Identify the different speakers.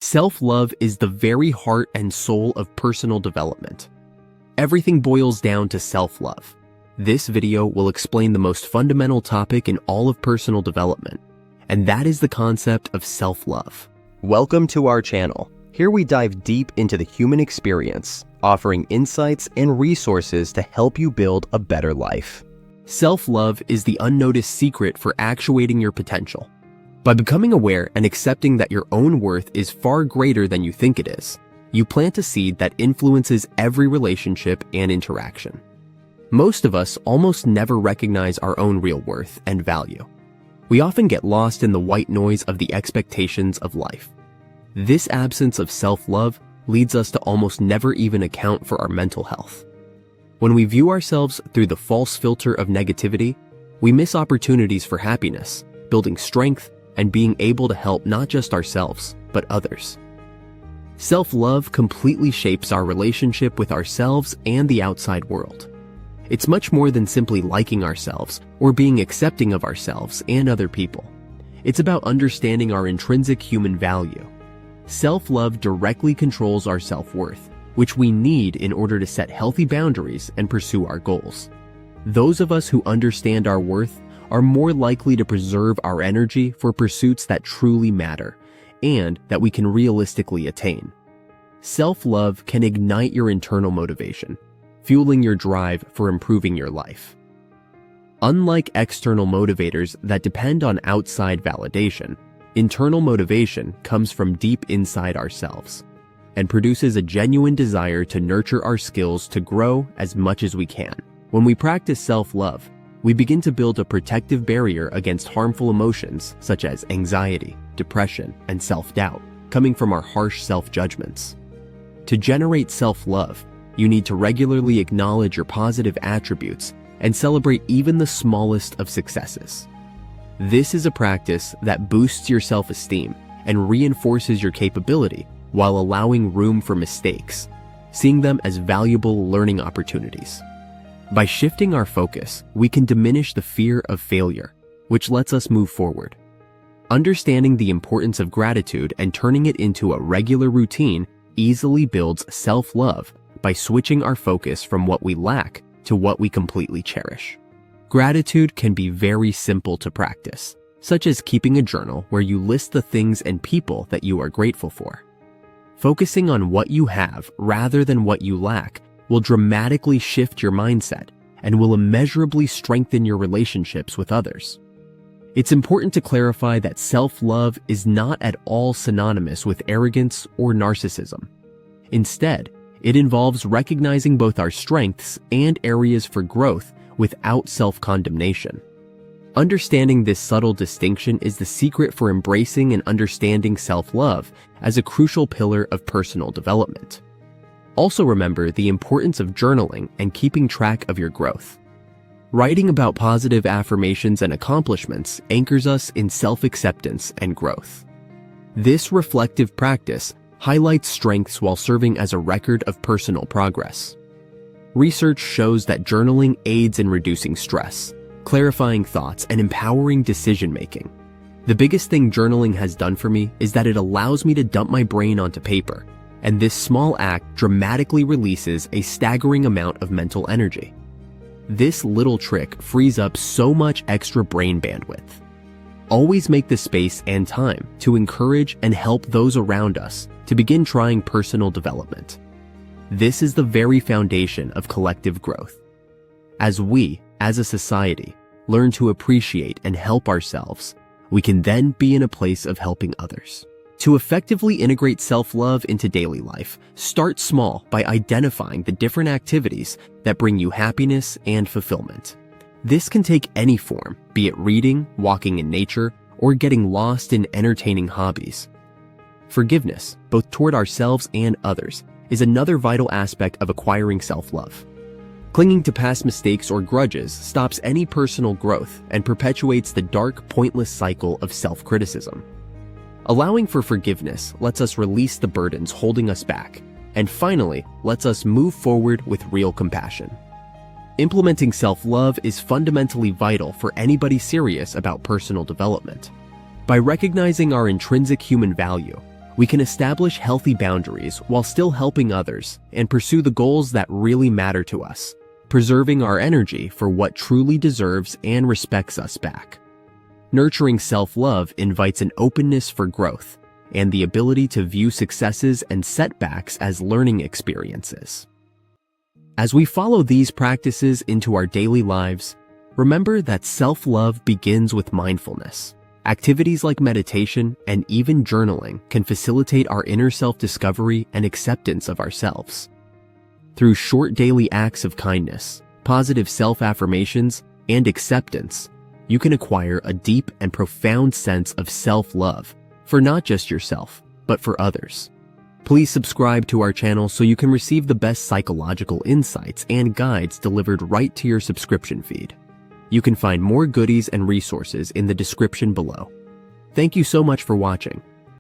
Speaker 1: Self-love is the very heart and soul of personal development. Everything boils down to self-love. This video will explain the most fundamental topic in all of personal development, and that is the concept of self-love. Welcome to our channel. Here we dive deep into the human experience, offering insights and resources to help you build a better life. Self-love is the unnoticed secret for actuating your potential. By becoming aware and accepting that your own worth is far greater than you think it is, you plant a seed that influences every relationship and interaction. Most of us almost never recognize our own real worth and value. We often get lost in the white noise of the expectations of life. This absence of self-love leads us to almost never even account for our mental health. When we view ourselves through the false filter of negativity, we miss opportunities for happiness, building strength, and being able to help not just ourselves, but others. Self-love completely shapes our relationship with ourselves and the outside world. It's much more than simply liking ourselves or being accepting of ourselves and other people. It's about understanding our intrinsic human value. Self-love directly controls our self-worth, which we need in order to set healthy boundaries and pursue our goals. Those of us who understand our worth are more likely to preserve our energy for pursuits that truly matter and that we can realistically attain. Self-love can ignite your internal motivation, fueling your drive for improving your life. Unlike external motivators that depend on outside validation, internal motivation comes from deep inside ourselves and produces a genuine desire to nurture our skills to grow as much as we can. When we practice self-love, we begin to build a protective barrier against harmful emotions such as anxiety, depression, and self-doubt, coming from our harsh self-judgments. To generate self-love, you need to regularly acknowledge your positive attributes and celebrate even the smallest of successes. This is a practice that boosts your self-esteem and reinforces your capability while allowing room for mistakes, seeing them as valuable learning opportunities. By shifting our focus, we can diminish the fear of failure, which lets us move forward. Understanding the importance of gratitude and turning it into a regular routine easily builds self-love by switching our focus from what we lack to what we completely cherish. Gratitude can be very simple to practice, such as keeping a journal where you list the things and people that you are grateful for. Focusing on what you have rather than what you lack will dramatically shift your mindset and will immeasurably strengthen your relationships with others. It's important to clarify that self-love is not at all synonymous with arrogance or narcissism. Instead, it involves recognizing both our strengths and areas for growth without self-condemnation. Understanding this subtle distinction is the secret for embracing and understanding self-love as a crucial pillar of personal development. Also remember the importance of journaling and keeping track of your growth. Writing about positive affirmations and accomplishments anchors us in self-acceptance and growth. This reflective practice highlights strengths while serving as a record of personal progress. Research shows that journaling aids in reducing stress, clarifying thoughts, and empowering decision-making. The biggest thing journaling has done for me is that it allows me to dump my brain onto paper, and this small act dramatically releases a staggering amount of mental energy. This little trick frees up so much extra brain bandwidth. Always make the space and time to encourage and help those around us to begin trying personal development. This is the very foundation of collective growth. As we, as a society, learn to appreciate and help ourselves, we can then be in a place of helping others. To effectively integrate self-love into daily life, start small by identifying the different activities that bring you happiness and fulfillment. This can take any form, be it reading, walking in nature, or getting lost in entertaining hobbies. Forgiveness, both toward ourselves and others, is another vital aspect of acquiring self-love. Clinging to past mistakes or grudges stops any personal growth and perpetuates the dark, pointless cycle of self-criticism. Allowing for forgiveness lets us release the burdens holding us back, and finally, lets us move forward with real compassion. Implementing self-love is fundamentally vital for anybody serious about personal development. By recognizing our intrinsic human value, we can establish healthy boundaries while still helping others and pursue the goals that really matter to us, preserving our energy for what truly deserves and respects us back. Nurturing self-love invites an openness for growth and the ability to view successes and setbacks as learning experiences. As we follow these practices into our daily lives, remember that self-love begins with mindfulness. Activities like meditation and even journaling can facilitate our inner self-discovery and acceptance of ourselves. Through short daily acts of kindness, positive self-affirmations, and acceptance, you can acquire a deep and profound sense of self-love for not just yourself, but for others. Please subscribe to our channel so you can receive the best psychological insights and guides delivered right to your subscription feed. You can find more goodies and resources in the description below. Thank you so much for watching.